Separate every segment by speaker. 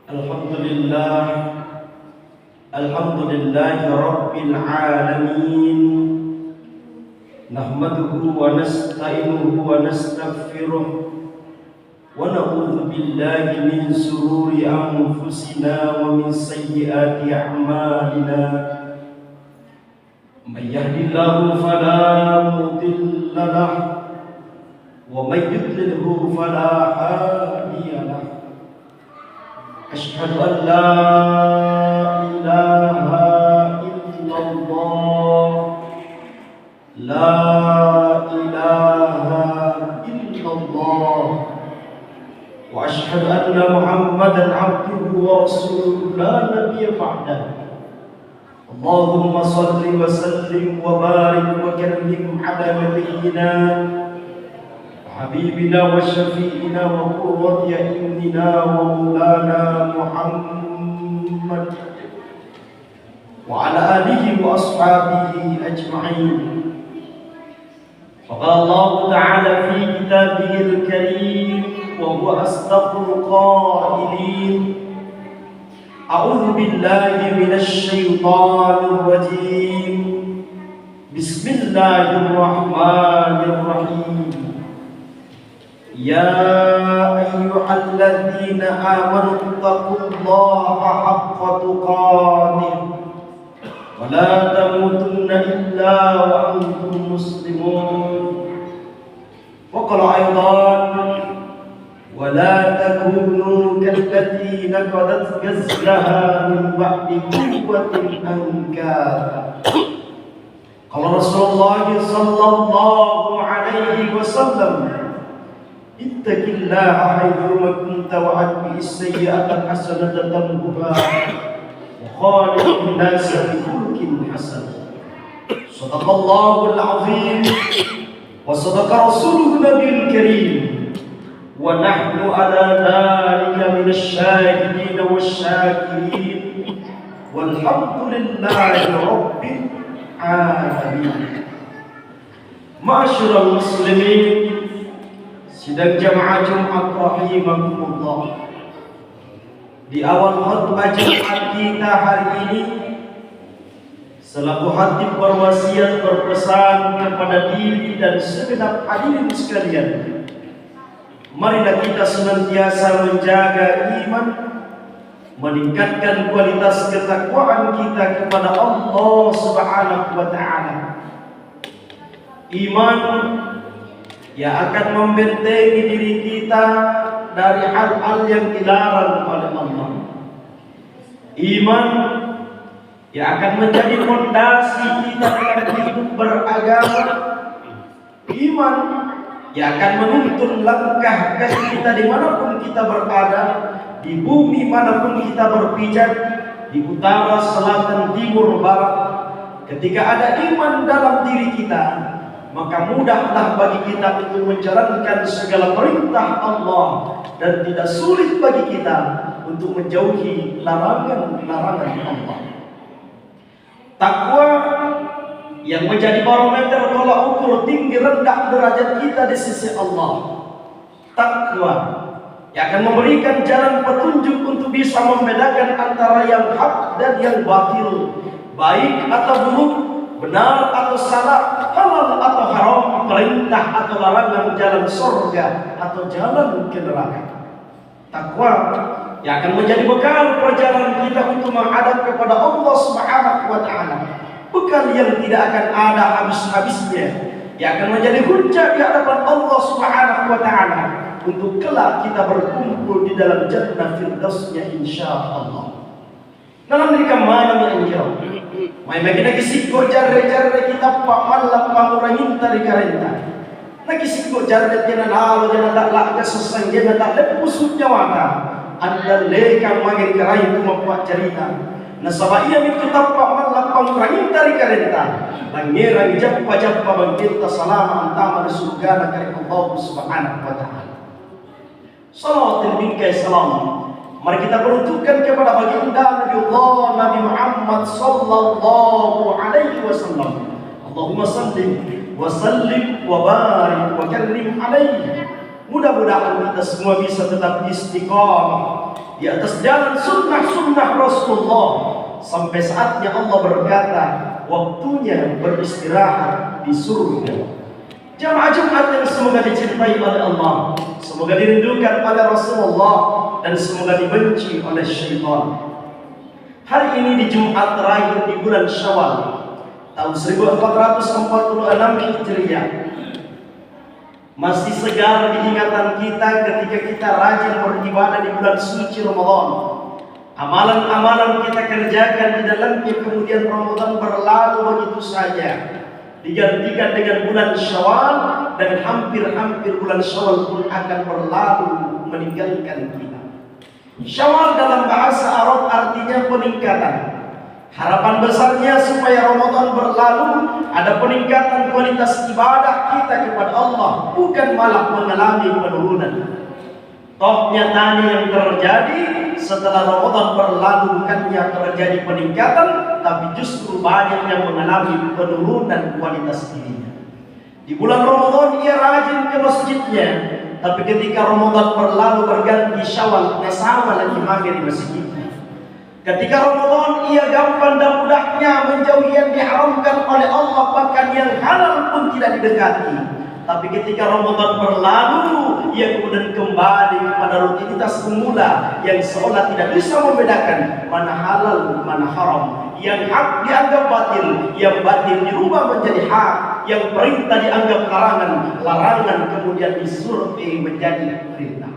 Speaker 1: Alhamdulillah, alhamdulillahi rabbil alamin. Nahmaduhu wa nasta'inuhu wa nastaghfiruh wa na'udzu billahi min shururi anfusina wa min sayyiati a'malina. May yahdihillahu fala mudilla lahu wa may yudlilhu fala hadiya lahu. Asyhadu an la ilaha illallah, la ilaha illallah, wa asyhadu anna Muhammadan abduhu wa rasuluhu la nabiyya ba'dahu. Allahumma salli wa sallim wa barik wa karrim ala nabiyyina حبيبنا وشفيعنا وقرة أعيننا ومولانا محمد وعلى آله وأصحابه أجمعين. فقال الله تعالى في كتابه الكريم وهو أصدق القائلين: أعوذ بالله من الشيطان الرجيم، بسم الله الرحمن الرحيم. يا أيها الذين آمنوا اتقوا الله حق تقاته ولا تموتن إلا وأنتم مسلمون. وقال أيضا: ولا تكونوا كالتي نقضت غزلها من بعد قوة أنكاثا. قال رسول الله صلى الله عليه وسلم: اتق الله حيثما كنت وأتبع السيئة الحسنة تمحها وخالق الناس بخلق حسن. صدق الله العظيم وصدق رسوله النبي الكريم، ونحن على ذلك من الشاهدين والشاكرين، والحمد لله رب العالمين. معاشر المسلمين, sidang jamaah Jumat rahimakumullah. Di awal khutbah Jumat kita hari ini, selaku khatib berwasiat berpesan kepada diri dan segenap hadirin sekalian, marilah kita senantiasa menjaga iman, meningkatkan kualitas ketakwaan kita kepada Allah Subhanahu wa taala. Iman yang akan membentengi diri kita dari hal-hal yang dilarang oleh Allah. Iman yang akan menjadi fondasi kita dalam hidup beragama. Iman yang akan menuntun langkah kaki kita dimanapun kita berada, di bumi manapun kita berpijak, di utara, selatan, timur, barat. Ketika ada iman dalam diri kita, maka mudahlah bagi kita untuk menjalankan segala perintah Allah, dan tidak sulit bagi kita untuk menjauhi larangan-larangan Allah. Takwa yang menjadi barometer tolak ukur tinggi rendah derajat kita di sisi Allah. Takwa yang akan memberikan jalan petunjuk untuk bisa membedakan antara yang hak dan yang batil, baik atau buruk, benar atau salah, halal atau haram, perintah atau larangan, jalan surga atau jalan ke neraka. Takwa yang akan menjadi bekal perjalanan kita untuk menghadap kepada Allah Subhanahu wa taala. Bekal yang tidak akan ada habis-habisnya, yang akan menjadi hujjah di hadapan Allah Subhanahu wa taala untuk kelak kita berkumpul di dalam jannah firdausnya insyaallah. Dalam nikah malam yang jauh, may nagisiko jarre-jarre kita pak malap pangurangin tari karenta. Nagisiko jarre tinanalo dyan na takla kasusang dyan na takla pusut nyawata. Anda lekang maging karay kumapwa jarita. Nasabaiya mit kita pak malap pangurangin tari karenta. Langirang jappa-jappa magkinta salama antama na surga na karing Allah subhanahu wa ta'ala. Salawatin bingkay salam. Mari kita peruntukkan kepada baginda Nabi Allah Nabi Muhammad sallallahu alaihi wasallam. Allahumma salli wa sallim wa barik wa karrim alaihi. Mudah-mudahan kita semua bisa tetap istiqamah di atas jalan sunnah-sunnah Rasulullah, sampai saatnya Allah berkata, waktunya beristirahat di surga. Jamaah Jumat yang semoga dicintai oleh Allah, semoga dirindukan oleh Rasulullah, dan semoga dibenci oleh syaitan. Hari ini di Jumat terakhir di bulan Syawal tahun 1446 Hijriah, masih segar di ingatan kita ketika kita rajin beribadah di bulan suci Ramadan. Amalan-amalan kita kerjakan di dalamnya, kemudian Ramadan berlalu begitu saja, digantikan dengan bulan Syawal, dan hampir-hampir bulan Syawal pun akan berlalu meninggalkan kita. Syawal dalam bahasa Arab artinya peningkatan. Harapan besarnya supaya Ramadan berlalu ada peningkatan kualitas ibadah kita kepada Allah, bukan malah mengalami penurunan. Toh nyatanya yang terjadi setelah Ramadan berlalu bukannya terjadi peningkatan, tapi justru banyak yang mengalami penurunan kualitas dirinya. Di bulan Ramadan ia rajin ke masjidnya, tapi ketika Ramadan berlalu berganti Syawal, ia sama lagi mager di masjidnya. Ketika Ramadan ia gampang dan mudahnya menjauhi yang diharamkan oleh Allah, bahkan yang halal pun tidak didekati. Tapi ketika Ramadan berlalu, ia kemudian kembali kepada rutinitas semula yang seolah tidak bisa membedakan mana halal, mana haram. Yang hak dianggap batil, yang batil dirubah menjadi hak, yang perintah dianggap larangan, larangan kemudian disurvei menjadi perintah.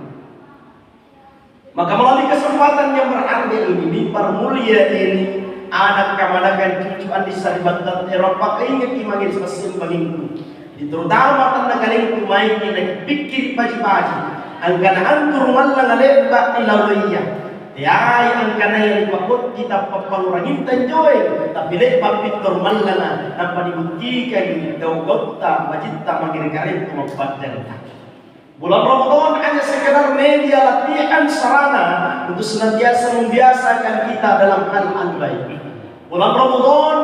Speaker 1: Maka melalui kesempatan yang berharga ini, mimbar mulia ini, anak kamanakan cucuan di Saribatan Eropa keinget imagin semesin bagingku. Terutama tanda kalian kumai kita pikir pagi-pagi, angkana antur malang aleba ilalaiya. Ya, angkana yang dipakut kita papangurangin tanjoy, tapi lepa pikir malanga nampak dibuktikan daw gota majita magirikarin tumapadan. Bulan Ramadan hanya sekedar media latihan sarana untuk senantiasa membiasakan kita dalam hal-hal baik. Bulan Ramadan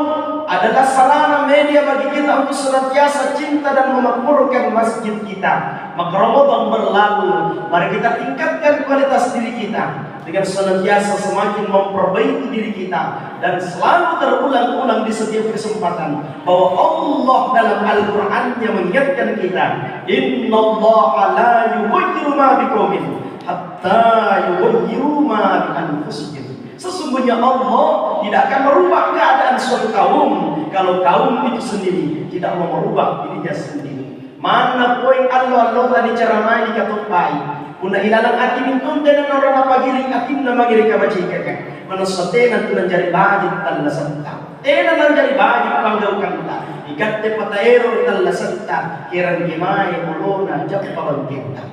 Speaker 1: adalah sarana media bagi kita untuk senantiasa cinta dan memakmurkan masjid kita. Maka Ramadan berlalu, mari kita tingkatkan kualitas diri kita dengan senantiasa semakin memperbaiki diri kita, dan selalu terulang-ulang di setiap kesempatan bahwa Allah dalam Al-Qur'annya mengingatkan kita, innallaha la yughayyiru ma biqaumin hatta yughayyiru ma bi anfusihim. Sesungguhnya Allah tidak akan merubah keadaan suatu kaum kalau kaum itu sendiri tidak mau merubah dirinya sendiri. Mana poin Allah tadi ceramah di katupai. Una ilalang ati mintun dan orang apa giring atim nama giring kabajika kan. Manusia tenan tunan jari bajik talla santa. Tenan nan jari bajik panggaukan ta. Ikatte pataero talla santa. Kirang gimai mulona jappalan kita.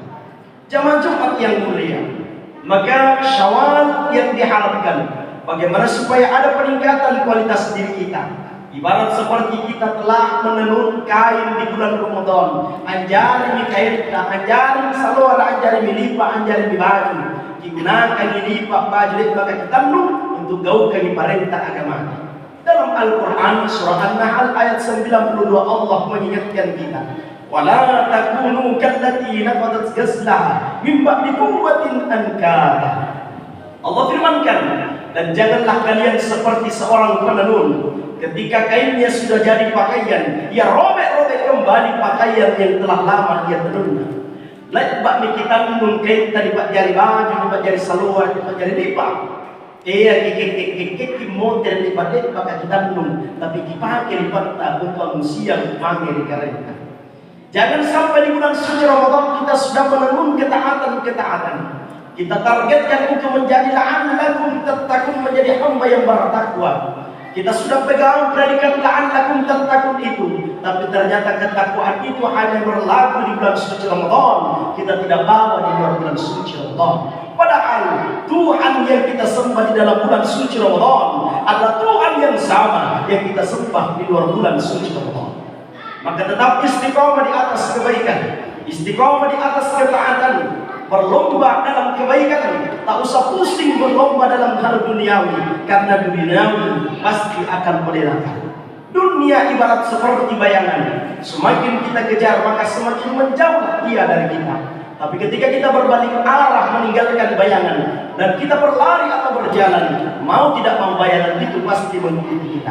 Speaker 1: Jamaah Jumat yang mulia, maka Syawal yang diharapkan bagaimana supaya ada peningkatan kualitas diri kita. Ibarat seperti kita telah menenun kain di bulan Ramadan, anjari mikaita, anjari salora, anjari milipa, anjari baju, digunakan milipa baju maka kita untuk gaulkan perintah agama. Dalam Al-Quran surah An-Nahl ayat 92 Allah mengingatkan kita, wala takunu kallati naqadat ghazlaha min ba'di quwwatin ankara. Allah firmankan, dan janganlah kalian seperti seorang penenun ketika kainnya sudah jadi pakaian, ia robek-robek kembali pakaian yang telah lama dia tenun. Lain bak kita tenun kain tadi pak jari baju, pak jari saluar, pak jari lipat. Kiki modern lipat pak kita tenun, tapi dipakai lipat untuk manusia panggil dikarena. Jangan sampai di bulan suci Ramadan kita sudah menenun ketaatan-ketaatan. Kita targetkan untuk menjadi la'allakum tattaqun, menjadi hamba yang bertakwa. Kita sudah pegang predikat la'allakum tattaqun itu, tapi ternyata ketakwaan itu hanya berlaku di bulan suci Ramadan. Kita tidak bawa di luar bulan suci Ramadan. Padahal Tuhan yang kita sembah di dalam bulan suci Ramadan adalah Tuhan yang sama yang kita sembah di luar bulan suci Ramadan. Maka tetap istiqomah di atas kebaikan, istiqomah di atas ketaatan, berlomba dalam kebaikan. Tak usah pusing berlomba dalam hal duniawi, karena duniawi pasti akan melelahkan. Dunia ibarat seperti bayangan, semakin kita kejar maka semakin menjauh ia dari kita. Tapi ketika kita berbalik arah meninggalkan bayangan dan kita berlari atau berjalan, mau tidak mau bayangan itu pasti mengikuti kita.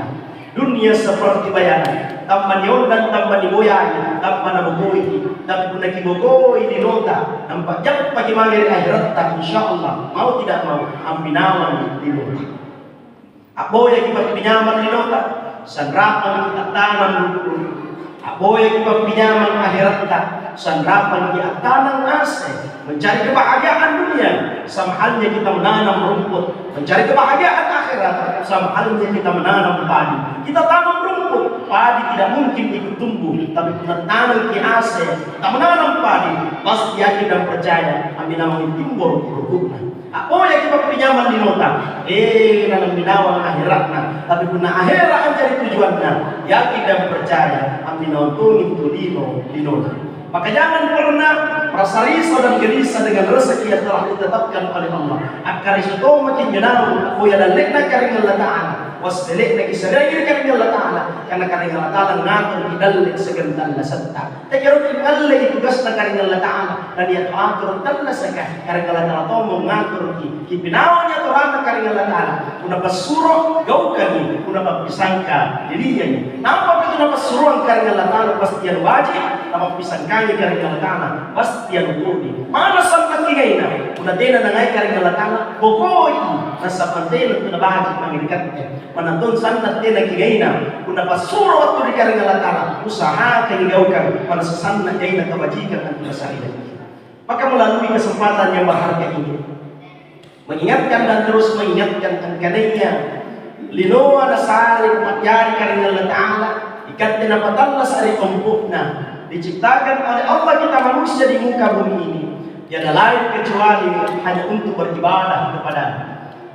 Speaker 1: Dunia seperti bayangan, tanpa diundang, tanpa diboyang, tanpa nabugui, tapi pun nakibogoi di nota, nampak jauh pagi magari akhirat, tak insyaallah mau tidak mau ampinawan di nota. Aboy kita pinjaman di nota, sanrapan kita tanam dulu. Aboy kita pinjaman akhirat tak, sanrapan kita tanam ase, mencari kebahagiaan dunia, sama halnya kita menanam rumput, mencari kebahagiaan akhirat, sama halnya kita menanam padi. Kita tanam rumput, padi tidak mungkin ikut tumbuh, tapi kita tanam ase, kita menanam padi, pasti yakin dan percaya, amin amin timbul produknya. Apa yang kita pinjaman di nota? Dalam binawang akhiratna, tapi puna akhirat jadi tujuannya, yakin dan percaya, amin amin itu di nota. Maka jangan pernah merasa risau dan gelisah dengan rezeki yang telah ditetapkan oleh Allah. Akar itu makin jenau, aku ya dalekna karing Allah Ta'ala. Wasdelik na kisaragir karing Allah Ta'ala. Karena karing Allah Ta'ala ngatur kidalik segentan na santa. Tekero kinalay tugas na karing Allah Ta'ala. Dan ia tuatur tala saka. Karing Allah Ta'ala to mo ngatur kipinawa niya turan na karing Allah Ta'ala. Kuna pasuro, gaw kami. Kuna papisangka, diriyan. Nampak itu na pasuro ang karing Allah Ta'ala. Pasti yan wajib. Nampak pisangkanya karing Allah Ta'ala. Pasti yan ukudi. Mana sampai kigay na. Kuna dena na ngay karing Allah Ta'ala. Bokoy. Nasa pantay na bahagi mangirikat. Manatun sanat din nagigayna kung napasuro at tuli ka rin alatara usaha kaligaw-gaw para sa sanat ay nakabajikan ang pinasailan. Maka melalui kesempatan yang berharga ini mengingatkan dan terus mengingatkan ang kanaya linoa na saling matyari ka rin Allah Ta'ala ikat din napatala sa arikumpuk na diciptakan oleh Allah kita manusia di muka bumi ini tiada lain kecuali hanya untuk beribadah kepada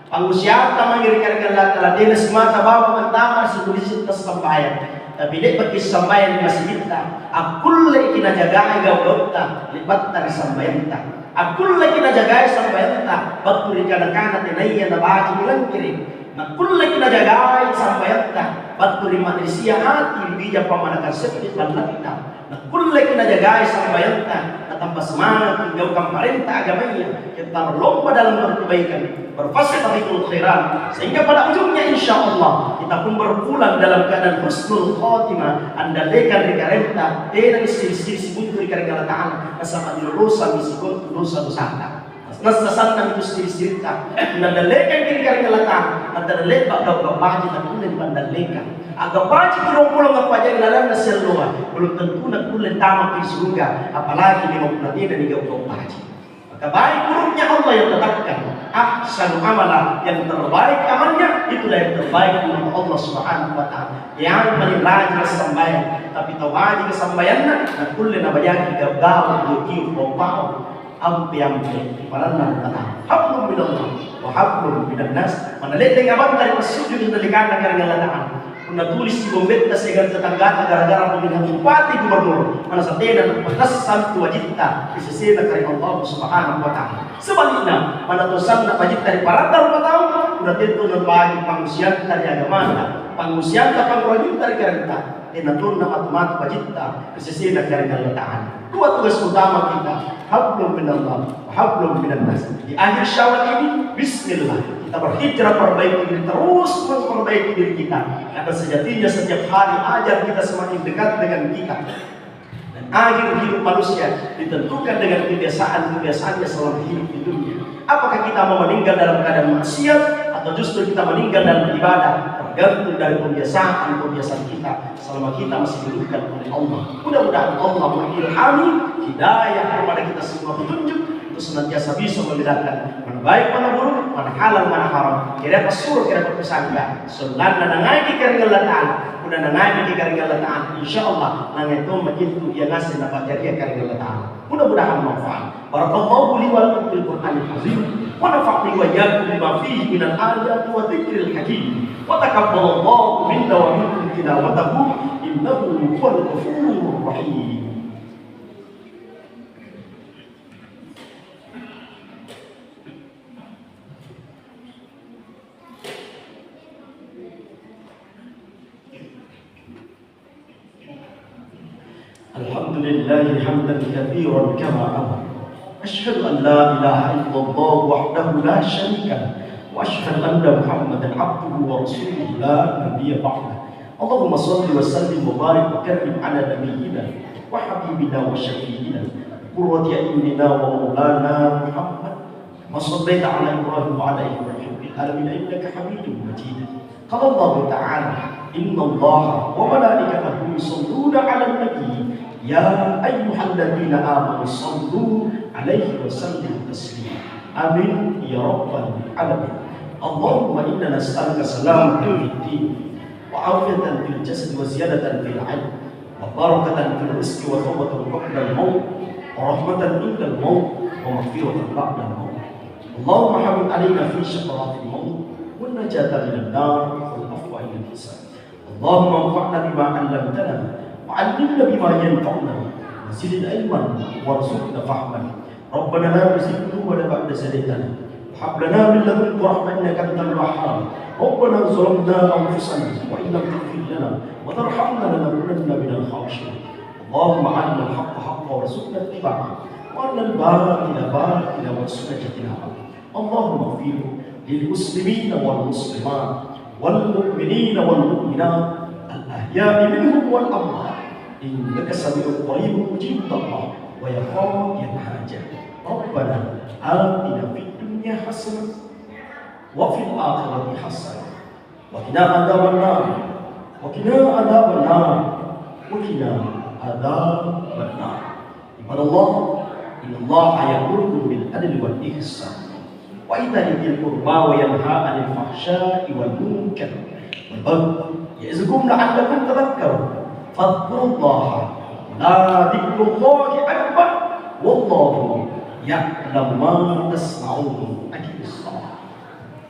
Speaker 1: Pangusiata mengirikan Allah Ta'ala dina semata bawa mentama sebulisit na sambayan. Tapi di bagi sambayan di masjid ta. Akulle kinajagai gawdota libat na sambayan ta. Akulle kinajagai sambayan ta. Baturi kana tinaya na baji bilang kiri. Akulle kinajagai sambayan ta. Baturi manusia hati bija pamanakan sepi panlakta. Akulle kinajagai sambayan ta. Tambah semangat hingga pemerintah agamanya kita berlomba dalam kebaikan berfasilitatul khairat sehingga pada ujungnya insya Allah kita pun berpulang dalam keadaan husnul khotimah andalkan rekarenta dan istri-istri buntu rekarenta Ta'ala nasama dilurusan misi dosa-dosa nasasanang itu istri-istri ta andalkan rekarenta Ta'ala andalkan bahaji tak boleh bandalkan agak baji pulang-pulang apa aja dalam nasihat luar belum tentu nak boleh tamat di surga apalagi di maupun dan di gau baji maka baik buruknya Allah yang tetapkan ahsanu amala yang terbaik amalnya itulah yang terbaik menurut Allah Subhanahu wa Ta'ala yang paling rajin sembahyang tapi tawaji kesembayannya nak boleh nabayang gau diu bau ampi-ampi parana kata hablum minallah wa hablum minan nas manalete ngaban dari masjid yang delikana karena Allah Ta'ala Una tulis si Bombetta segan tetangga gara-gara pemilihan bupati gubernur mana satena patas santu wajibta isesena kari Allah Subhanahu wa Ta'ala. Sebaliknya mana tosan na wajib dari parata rumah tahu una tentu na bagi pangusyan dari agama pangusyan ta pangwajib dari karita tenatun na matumat wajibta isesena kari Allah Ta'ala. Dua tugas utama kita hablum minallah wa hablum minan nas. Di akhir Syawal ini bismillah kita berhijrah perbaiki diri terus memperbaiki diri kita karena sejatinya setiap hari ajar kita semakin dekat dengan kita dan akhir hidup manusia ditentukan dengan kebiasaan-kebiasaannya selama hidup di dunia. Apakah kita mau meninggal dalam keadaan maksiat atau justru kita meninggal dalam ibadah tergantung dari kebiasaan kita selama kita masih diberikan oleh Allah. Mudah-mudahan Allah mengilhami hidayah kepada kita semua petunjuk untuk senantiasa bisa membedakan mana baik mana buruk, mana halal mana haram. Kira pasur kira pesangka. Soalnya nangai kira Allah Ta'ala, udah nangai kira Allah Ta'ala. Insyaallah nangai itu makin tu yang ngasih dapat jadi kira Allah Ta'ala. Mudah-mudahan manfaat. Barakallahu li wa lakum fil Qur'anil azim. Wa nafa'ni wa iyyakum bima fihi minal ayati wa dzikril hakim. Wa taqabbalallahu minna wa minkum tilawatahu innahu huwal ghafurur rahim. Alhamdulillah hamdan katsiran kama amara أشهد أن لا إله إلا الله وحده لا شريك له وأشهد أن محمدا عبده ورسوله لا نبي بعده. اللهم صل وسلم وبارك وكرم على نبينا وحبيبنا وشفيعنا قرة أعيننا ومولانا محمد. ما صليت على إبراهيم وعلى إبراهيم في العالمين إنك حميد مجيد. قال الله تعالى إن الله وملائكته يصلون على النبي يا أيها الذين آمنوا صلوا عليه وسلموا تسليما. آمين يا رب العالمين. اللهم إنا نسألك سلامة في الدين وعافية في الجسد وزيادة في العلم وبركة في الرزق وتوبة قبل الموت ورحمة عند الموت ومغفرة بعد الموت. اللهم حمد علينا في شقرات الموت والنجاة من النار والعفو عند الحساب. اللهم انفعنا بما علمتنا وعلمنا بما ينفعنا وزدنا علما وارزقنا فهما. ربنا لا تزغ قلوبنا بعد إذ هديتنا وهب لنا من لدنك رحمة إنك أنت الوهاب. ربنا ظلمنا أنفسنا وإن لم تغفر لنا وترحمنا لنكونن من الخاسرين. اللهم أرنا الحق حقا وارزقنا اتباعه وأرنا الباطل باطلا وارزقنا اجتنابه. اللهم اغفر للمسلمين والمسلمات والمؤمنين والمؤمنات الأحياء منهم والأموات إنك سميع قريب مجيب الدعوات ويقام الحاجة. ربنا آتنا في الدنيا حسنة وفي الآخرة حسنة وقنا عذاب النار وقنا عذاب النار وقنا عذاب النار. عباد الله إن الله يأمركم بالعدل والإحسان وإيتاء ذي القربى وينهى عن الفحشاء والمنكر والبغي يعظكم لعلكم تذكرون. فاذكروا الله لا ذكر الله أكبر والله يعلم ما تصنعون.